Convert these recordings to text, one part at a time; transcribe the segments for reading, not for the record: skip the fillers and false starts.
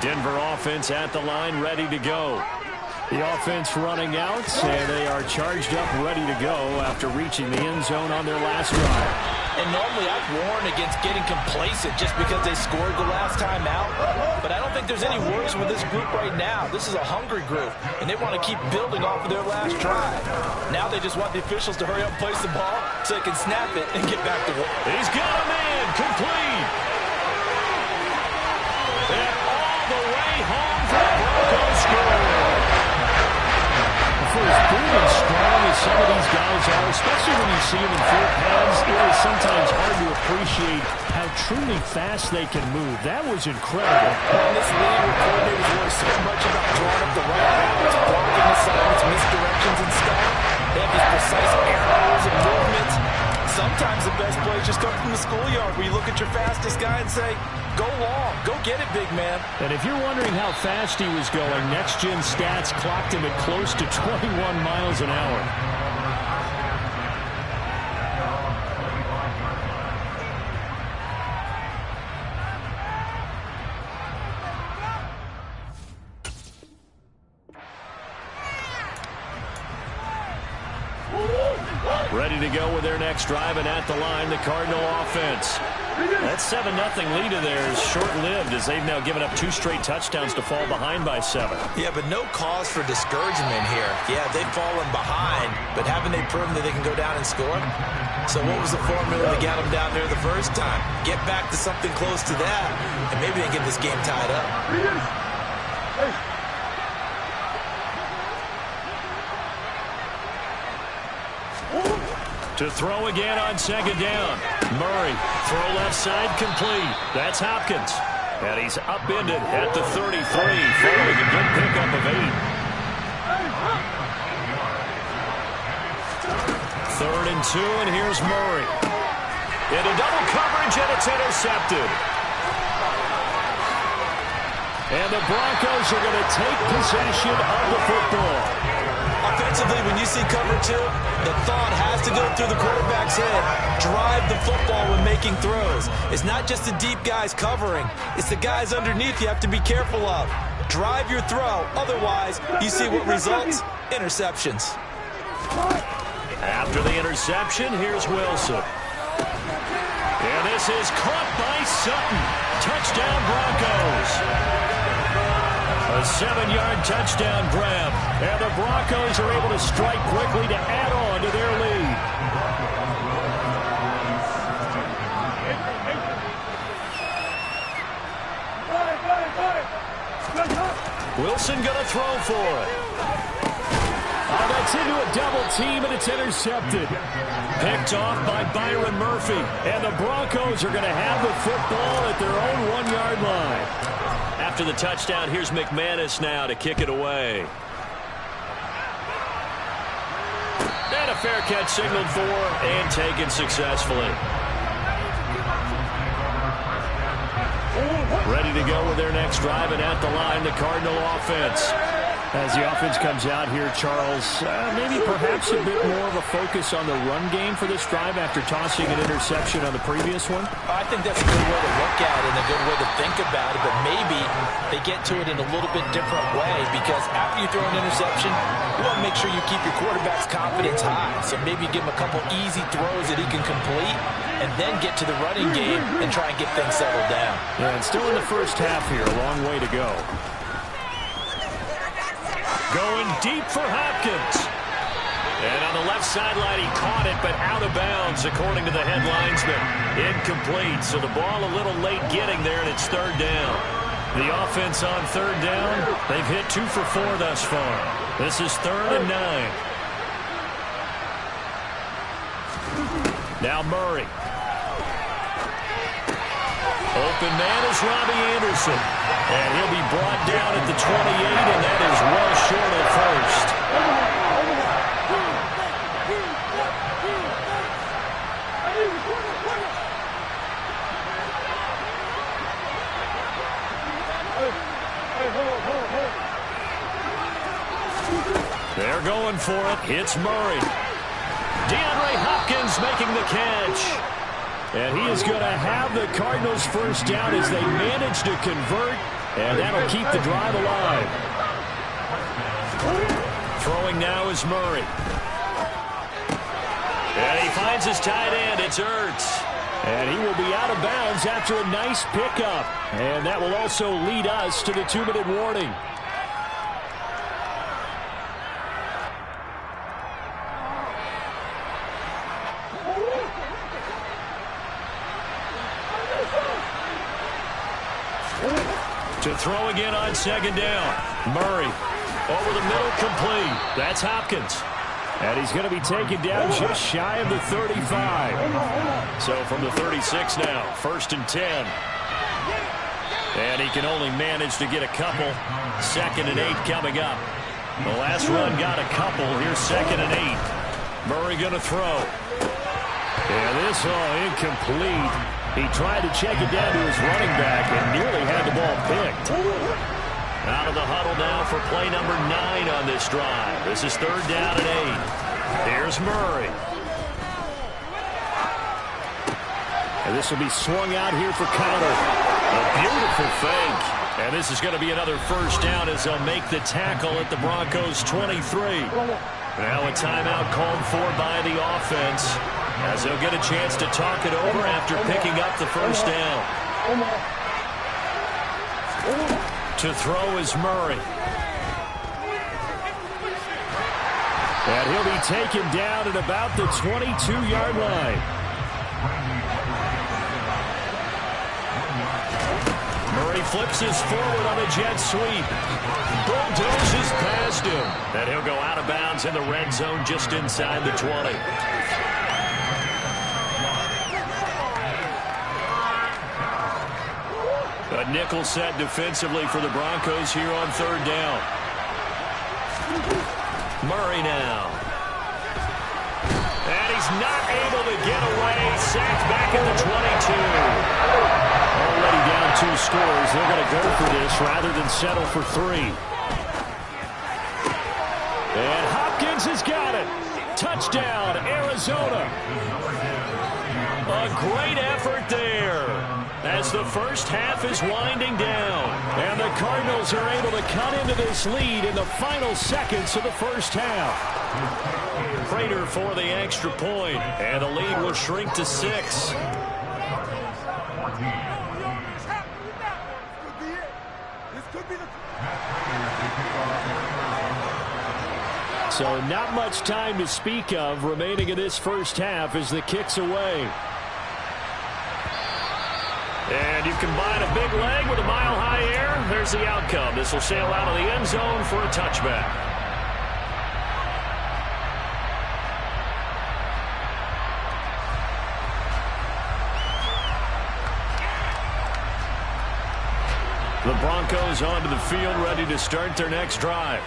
Denver offense at the line, ready to go. The offense running out, and they are charged up, ready to go after reaching the end zone on their last drive. And normally I'd warn against getting complacent just because they scored the last time out. But I don't think there's any worries with this group right now. This is a hungry group, and they want to keep building off of their last drive. Now they just want the officials to hurry up and place the ball so they can snap it and get back to work. He's got a man, complete. And all the way home for the Broncos score. For as big and strong as some of these guys are, especially when you see them in full pads, it is sometimes hard to appreciate how truly fast they can move. That was incredible. In this league, where coordinators worry so much about drawing up the right routes, blocking assignments, misdirections, and stuff, they have these precise arrows and movements. Sometimes the best plays just come from the schoolyard where you look at your fastest guy and say, go long, go get it, big man. And if you're wondering how fast he was going, next-gen stats clocked him at close to 21 miles an hour. Ready to go with their next drive, and at the line, the Cardinal offense. That 7-0 lead of theirs short-lived as they've now given up 2 straight touchdowns to fall behind by 7. Yeah, but no cause for discouragement here. Yeah, they've fallen behind, but haven't they proven that they can go down and score? So what was the formula that got them down there the first time? Get back to something close to that, and maybe they get this game tied up. To throw again on second down. Murray, throw left side, complete. That's Hopkins. And he's upended at the 33, following a good pickup of 8. 3rd and 2, and here's Murray. Into double coverage, and it's intercepted. And the Broncos are going to take possession of the football. Offensively, when you see cover 2, the thought has to go through the quarterback's head. Drive the football when making throws. It's not just the deep guys covering. It's the guys underneath you have to be careful of. Drive your throw. Otherwise, you see what results? Interceptions. After the interception, here's Wilson. And this is caught by Sutton. Touchdown, Broncos. A 7-yard touchdown grab, and the Broncos are able to strike quickly to add on to their lead. Wilson going to throw for it. Oh, that's into a double team, and it's intercepted. Picked off by Byron Murphy, and the Broncos are going to have the football at their own 1-yard line. After the touchdown, here's McManus now to kick it away. And a fair catch signaled for and taken successfully. Ready to go with their next drive, and at the line, the Cardinal offense. As the offense comes out here, Charles, maybe perhaps a bit more of a focus on the run game for this drive after tossing an interception on the previous one? I think that's a good way to look at it and a good way to think about it, but maybe they get to it in a little bit different way, because after you throw an interception, you want to make sure you keep your quarterback's confidence high. So maybe give him a couple easy throws that he can complete and then get to the running game and try and get things settled down. Yeah, and still in the first half here, a long way to go. Going deep for Hopkins. And on the left sideline, he caught it, but out of bounds, according to the head linesman. Incomplete, so the ball a little late getting there, and it's 3rd down. The offense on 3rd down, they've hit 2 for 4 thus far. This is 3rd and 9. Now Murray. Open man is Robbie Anderson. And he'll be brought down at the 28, and that is well short of first. They're going for it. It's Murray. DeAndre Hopkins making the catch. And he is going to have the Cardinals first down as they manage to convert, and that'll keep the drive alive. Throwing now is Murray. And he finds his tight end. It's Ertz. And he will be out of bounds after a nice pickup. And that will also lead us to the 2-minute warning. To throw again on second down. Murray over the middle, complete. That's Hopkins. And he's going to be taken down just shy of the 35. So from the 36 now, 1st and 10. And he can only manage to get a couple. 2nd and 8 coming up. The last run got a couple. Here's 2nd and 8. Murray going to throw. And this, incomplete. He tried to check it down to his running back and nearly had the ball picked. Out of the huddle now for play number 9 on this drive. This is 3rd down and 8. Here's Murray. And this will be swung out here for Connor. A beautiful fake. And this is going to be another first down as they'll make the tackle at the Broncos 23. Now a timeout called for by the offense, as they'll get a chance to talk it over after picking up the first down. To throw is Murray. And he'll be taken down at about the 22-yard line. Murray flips this forward on a jet sweep. Bulldozes past him. And he'll go out of bounds in the red zone just inside the 20. A nickel set defensively for the Broncos here on 3rd down. Murray now. And he's not able to get away. Sacked back at the 22. Already down 2 scores. They're going to go for this rather than settle for 3. And Hopkins has got it. Touchdown, Arizona. A great effort there as the first half is winding down. And the Cardinals are able to cut into this lead in the final seconds of the first half. Prater for the extra point, and the lead will shrink to 6. So not much time to speak of remaining in this first half as the kick's away. And you combine a big leg with a mile-high air. There's the outcome. This will sail out of the end zone for a touchback. The Broncos onto the field, ready to start their next drive.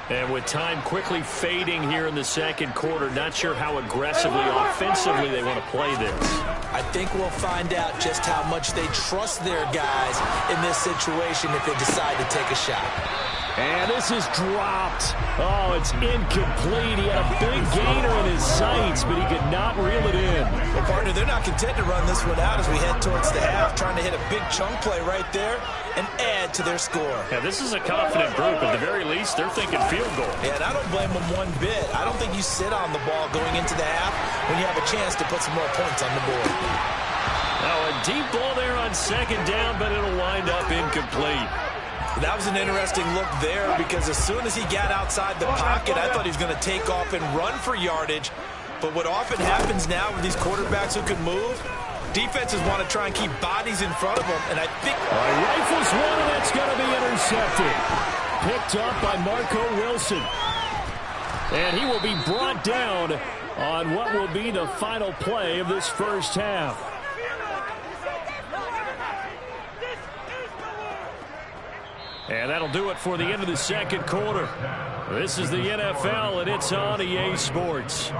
And with time quickly fading here in the second quarter, not sure how aggressively, offensively they want to play this. I think we'll find out just how much they trust their guys in this situation if they decide to take a shot. And this is dropped. Oh, it's incomplete. He had a big gainer in his sights, but he could not reel it in. Well, partner, they're not content to run this one out as we head towards the half, trying to hit a big chunk play right there and add to their score. Yeah, this is a confident group. At the very least, they're thinking field goal. Yeah, and I don't blame them one bit. I don't think you sit on the ball going into the half when you have a chance to put some more points on the board. Now, a deep ball there on second down, but it'll wind up incomplete. That was an interesting look there because as soon as he got outside the pocket, I thought he was going to take off and run for yardage. But what often happens now with these quarterbacks who can move, defenses want to try and keep bodies in front of them. And I think... Rifles one, and that's going to be intercepted. Picked up by Marco Wilson. And he will be brought down on what will be the final play of this first half. And that'll do it for the end of the second quarter. This is the NFL, and it's on EA Sports.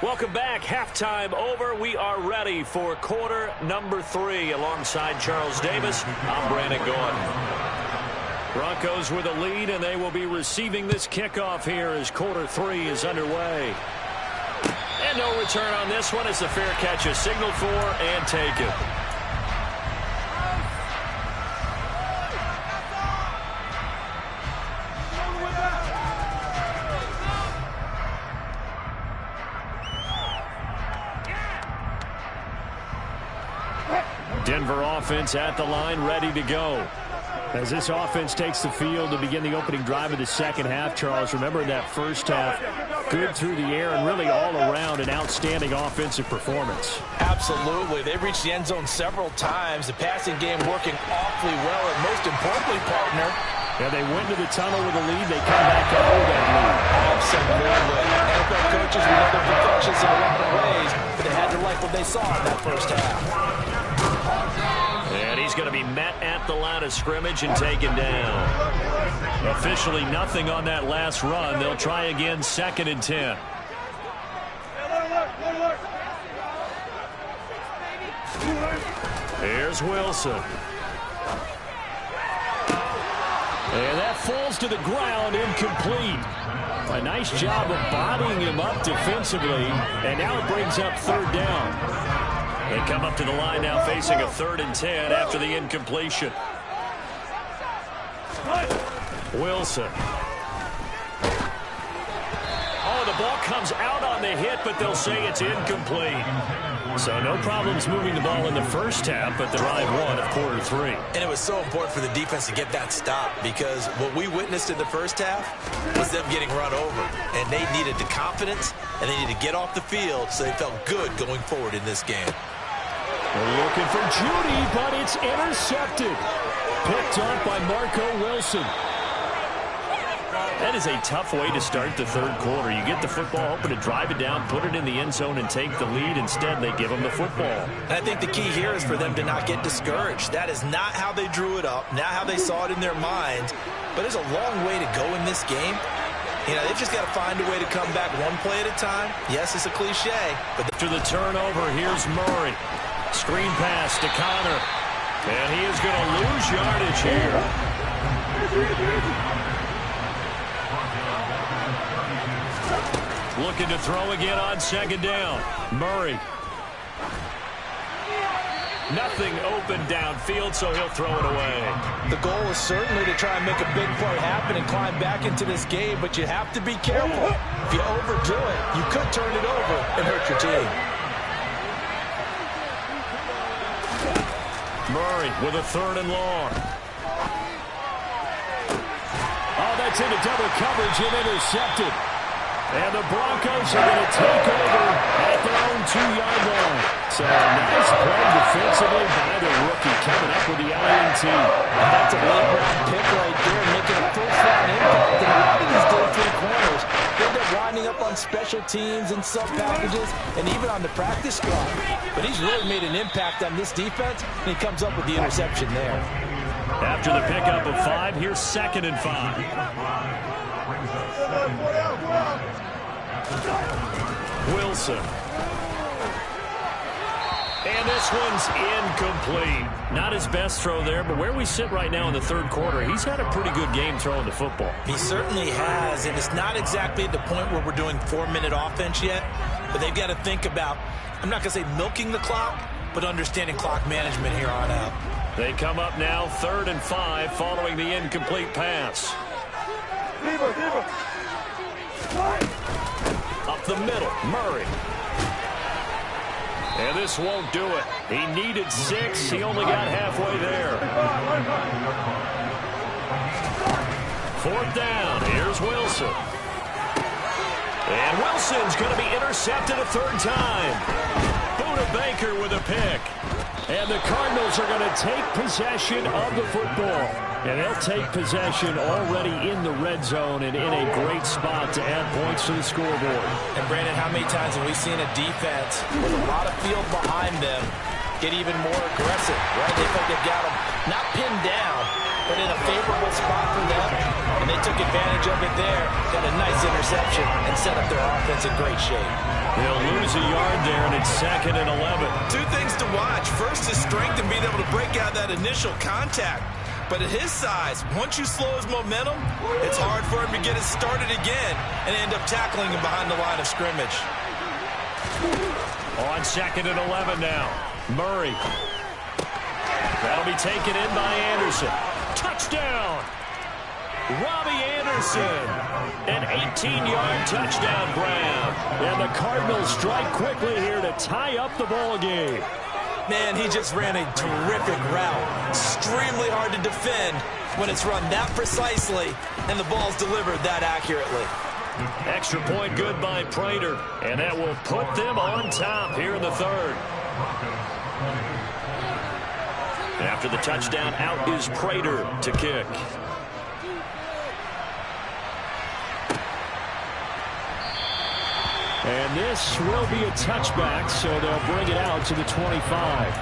Welcome back. Halftime over. We are ready for quarter number 3. Alongside Charles Davis, I'm Brandon Gaudin. Broncos with a lead, and they will be receiving this kickoff here as quarter 3 is underway. And no return on this one as the fair catch is signaled for and taken. Denver offense at the line, ready to go. As this offense takes the field to begin the opening drive of the second half, Charles, remember in that first half, good through the air and really all around an outstanding offensive performance. Absolutely. They've reached the end zone several times. The passing game working awfully well, and most importantly, partner, yeah, they went to the tunnel with a lead. They come back out with that lead. Absolutely. NFL coaches, we know they're perfectionists in a lot of ways, but they had to like what they saw in that first half. And he's going to be met at the line of scrimmage and taken down. Officially nothing on that last run. They'll try again, 2nd and 10. Here's Wilson. And that falls to the ground, incomplete. A nice job of bodying him up defensively, and now it brings up 3rd down. They come up to the line now facing a 3rd and 10 after the incompletion. Wilson. Oh, the ball comes out on the hit, but they'll say it's incomplete. So no problems moving the ball in the first half, but the drive won of quarter 3. And it was so important for the defense to get that stop because what we witnessed in the first half was them getting run over. And they needed the confidence, and they needed to get off the field so they felt good going forward in this game. They're looking for Judy, but it's intercepted. Picked up by Marco Wilson. That is a tough way to start the third quarter. You get the football, hoping to drive it down, put it in the end zone, and take the lead. Instead, they give them the football. And I think the key here is for them to not get discouraged. That is not how they drew it up, not how they saw it in their minds. But there's a long way to go in this game. You know, they've just got to find a way to come back one play at a time. Yes, it's a cliche. But after the turnover, here's Murray. Screen pass to Connor. And he is going to lose yardage here. Looking to throw again on 2nd down. Murray. Nothing open downfield, so he'll throw it away. The goal is certainly to try and make a big play happen and climb back into this game, but you have to be careful. If you overdo it, you could turn it over and hurt your team. Murray with a 3rd and long. Oh, that's into double coverage and intercepted. And the Broncos are going to take over at their own 2-yard line. So a nice play defensively by the rookie coming up with the INT. That's a late-round pick right there, making a first-round impact. And a lot of these day 3 corners, they end up winding up on special teams and sub-packages and even on the practice squad. But he's really made an impact on this defense, and he comes up with the interception there. After the pickup of 5, here's 2nd and 5. Wilson. And this one's incomplete. Not his best throw there, but where we sit right now in the third quarter, he's had a pretty good game throwing the football. He certainly has, and it's not exactly at the point where we're doing 4-minute offense yet, but they've got to think about, I'm not going to say milking the clock, but understanding clock management here on out. They come up now 3rd and 5 following the incomplete pass. Up the middle, Murray. And this won't do it. He needed 6. He only got halfway there. 4th down. Here's Wilson. And Wilson's going to be intercepted a 3rd time. Buda Baker with a pick. And the Cardinals are going to take possession of the football. And they'll take possession already in the red zone and in a great spot to add points to the scoreboard. And, Brandon, how many times have we seen a defense with a lot of field behind them get even more aggressive, right? They think they've got them not pinned down, but in a favorable spot for them, and they took advantage of it there. Got a nice interception and set up their offense in great shape. They'll lose a yard there, and it's 2nd and 11. Two things to watch. First, his strength and being able to break out that initial contact. But at his size, once you slow his momentum, it's hard for him to get it started again and end up tackling him behind the line of scrimmage. On 2nd and 11 now. Murray. That'll be taken in by Anderson. Touchdown! Robbie Anderson. An 18-yard touchdown grab. And the Cardinals strike quickly here to tie up the ball game. Man, he just ran a terrific route. Extremely hard to defend when it's run that precisely and the ball's delivered that accurately. Extra point good by Prater. And that will put them on top here in the 3rd. After the touchdown, out is Prater to kick. And this will be a touchback, so they'll bring it out to the 25.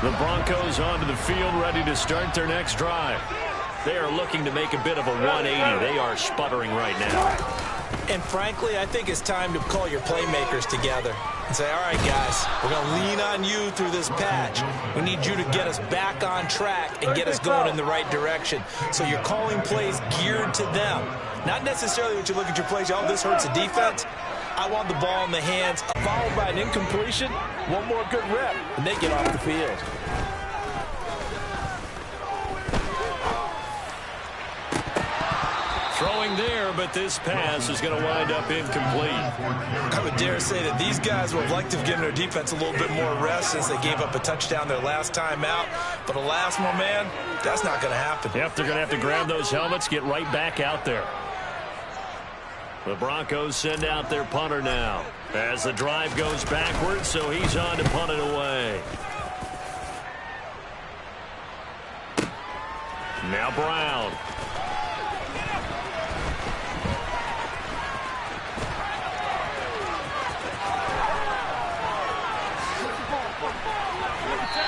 The Broncos onto the field, ready to start their next drive. They are looking to make a bit of a 180. They are sputtering right now. And frankly, I think it's time to call your playmakers together and say, all right, guys, we're going to lean on you through this patch. We need you to get us back on track and get us going in the right direction. So you're calling plays geared to them. Not necessarily that you look at your plays, oh, this hurts the defense. I want the ball in the hands, followed by an incompletion. One more good rep, and they get off the field. Throwing there, but this pass is going to wind up incomplete. I would dare say that these guys would like to have given their defense a little bit more rest since they gave up a touchdown their last time out. But alas, my man, that's not going to happen. Yep, they're going to have to grab those helmets, get right back out there. The Broncos send out their punter now as the drive goes backwards, so he's on to punt it away. Now Brown.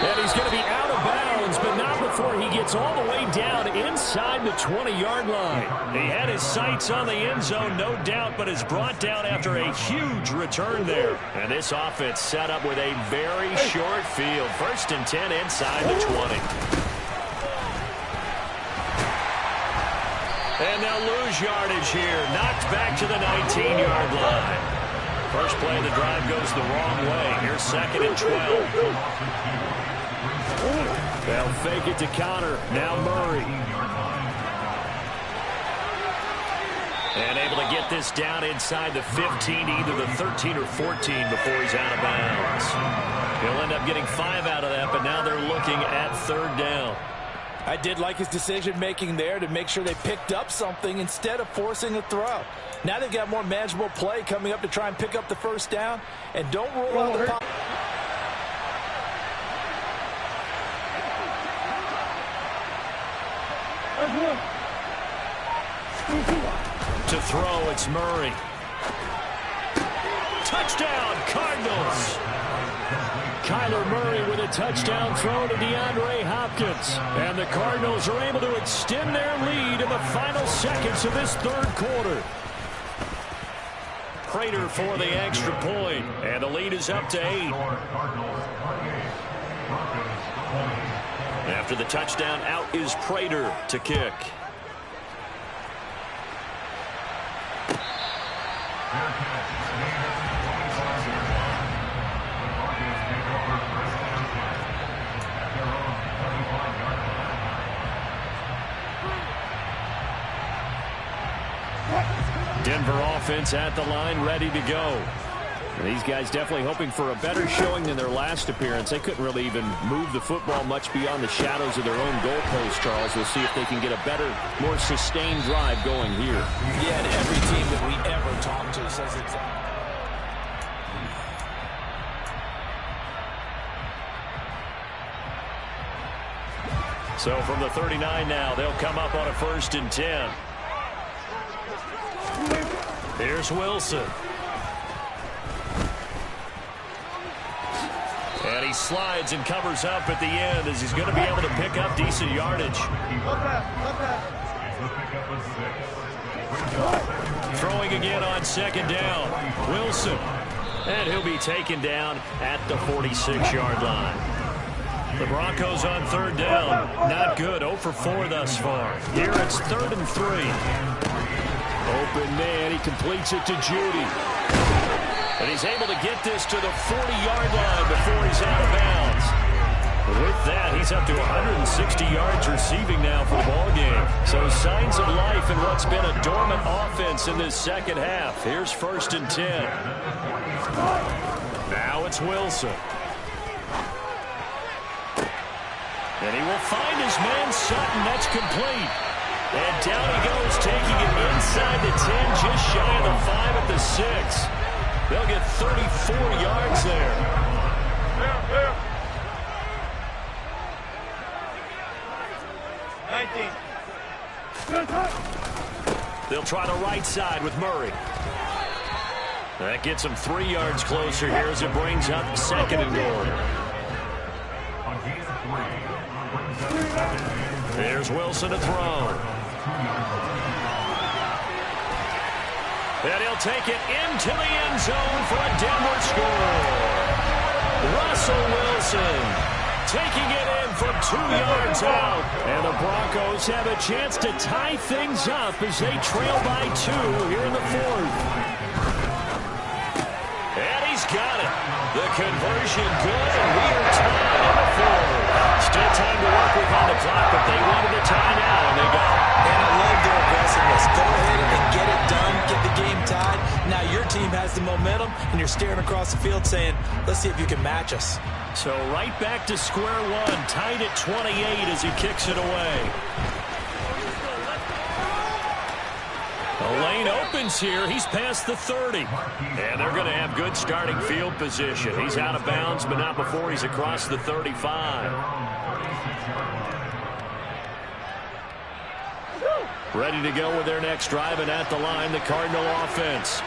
And he's going to be out of bounds, but not before he gets all the way down inside the 20-yard line. He had his sights on the end zone, no doubt, but is brought down after a huge return there. And this offense set up with a very short field. 1st and 10 inside the 20. And they'll lose yardage here. Knocked back to the 19-yard line. First play of the drive goes the wrong way. Here's 2nd and 12. They'll fake it to counter. Now Murray. And able to get this down inside the 15, either the 13 or 14 before he's out of bounds. He'll end up getting 5 out of that, but now they're looking at 3rd down. I did like his decision-making there to make sure they picked up something instead of forcing a throw. Now they've got more manageable play coming up to try and pick up the 1st down. And don't rule out the pop. To throw, it's Murray. Touchdown, Cardinals. Kyler Murray with a touchdown throw to DeAndre Hopkins. And the Cardinals are able to extend their lead in the final seconds of this 3rd quarter. Prater for the extra point, and the lead is up to 8. After the touchdown, out is Prater to kick. Denver offense at the line, ready to go. These guys definitely hoping for a better showing than their last appearance. They couldn't really even move the football much beyond the shadows of their own goalpost, Charles. We'll see if they can get a better, more sustained drive going here. Yeah, and every team that we ever talk to says it's... So from the 39 now, they'll come up on a 1st and 10. Here's Wilson. And he slides and covers up at the end as he's going to be able to pick up decent yardage. Throwing again on second down. Wilson. And he'll be taken down at the 46-yard line. The Broncos on third down. Not good. 0 for 4 thus far. Here it's 3rd and 3. Open man. He completes it to Judy. And he's able to get this to the 40-yard line before he's out of bounds. With that, he's up to 160 yards receiving now for the ball game. So signs of life in what's been a dormant offense in this second half. Here's 1st and 10. Now it's Wilson. And he will find his man Sutton. That's complete. And down he goes, taking it inside the 10, just shy of the 5 at the 6. They'll get 34 yards there. There. 19. They'll try the right side with Murray. That gets him 3 yards closer here as it brings up 2nd and goal. There's Wilson to throw. And he'll take it into the end zone for a Denver score. Russell Wilson taking it in from 2 yards out. And the Broncos have a chance to tie things up as they trail by 2 here in the 4th. And he's got it. The conversion good, and we are tied in the 4th. Still time to work with on the clock, but they wanted a timeout, and they got it. And I love their aggressiveness. Go ahead and get it done, get the game tied. Now your team has the momentum, and you're staring across the field saying, let's see if you can match us. So right back to square one, tied at 28 as he kicks it away. The lane opens here. He's past the 30. And they're going to have good starting field position. He's out of bounds, but not before he's across the 35. Ready to go with their next drive, and at the line, the Cardinal offense.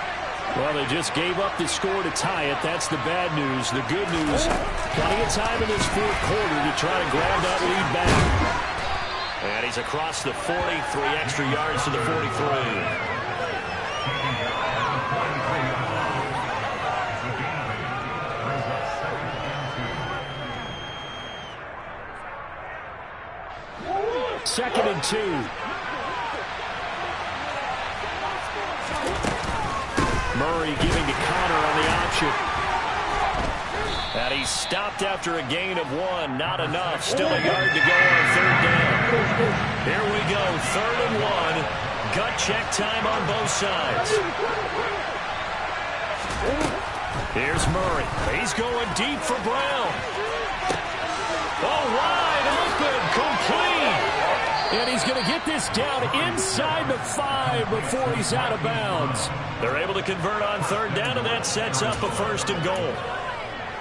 Well, they just gave up the score to tie it. That's the bad news. The good news, plenty of time in this 4th quarter to try to grab that lead back. And he's across the 40, 3 extra yards to the 43. Second and 2. Murray giving to Connor on the option. And he's stopped after a gain of 1. Not enough. Still a yard to go on 3rd down. Here we go. 3rd and 1. Gut check time on both sides. Here's Murray. He's going deep for Brown. Oh, wide open. Complete. And he's going to get this down inside the 5 before he's out of bounds. They're able to convert on 3rd down, and that sets up a 1st and goal.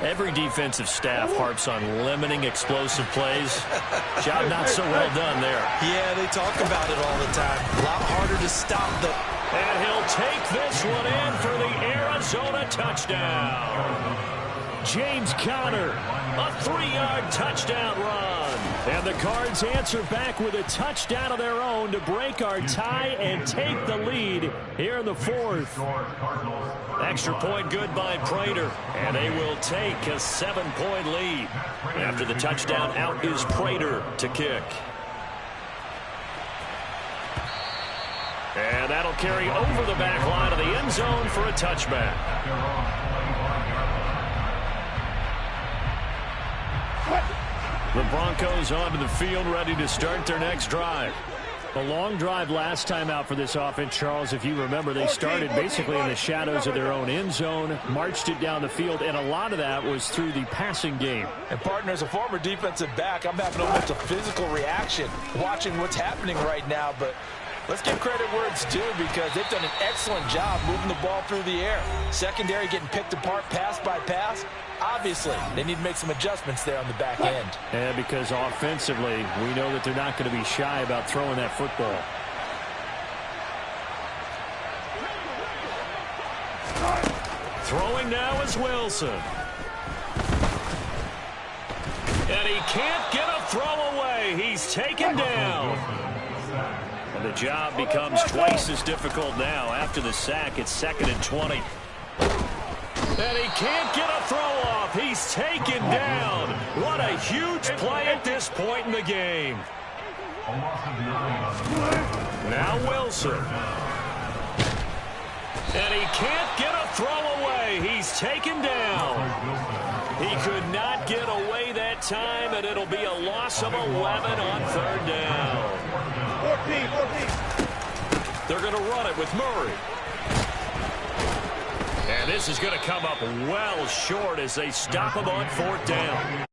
Every defensive staff harps on limiting explosive plays. Job not so well done there. Yeah, they talk about it all the time. A lot harder to stop the... And he'll take this one in for the Arizona touchdown. James Conner, a 3-yard touchdown run. And the Cards answer back with a touchdown of their own to break our tie and take the lead here in the 4th. Extra point good by Prater, and they will take a 7-point lead. After the touchdown, out is Prater to kick. And that'll carry over the back line of the end zone for a touchback. The Broncos onto the field, ready to start their next drive. A long drive last time out for this offense, Charles. If you remember, they started basically in the shadows of their own end zone, marched it down the field, and a lot of that was through the passing game. And, partner, as a former defensive back, I'm having almost a physical reaction watching what's happening right now. But let's give credit where it's due, because they've done an excellent job moving the ball through the air. Secondary getting picked apart pass by pass. Obviously, they need to make some adjustments there on the back end. And because offensively, we know that they're not going to be shy about throwing that football. now is Wilson. And he can't get a throw away. He's taken down. And the job becomes twice as difficult now. After the sack, it's 2nd and 20. And he can't get a throw off. He's taken down. What a huge play at this point in the game. Now Wilson. And he can't get a throw away. He's taken down. He could not get away that time, and it'll be a loss of 11 on 3rd down. 14. They're going to run it with Murray. And this is going to come up well short as they stop him on 4th down.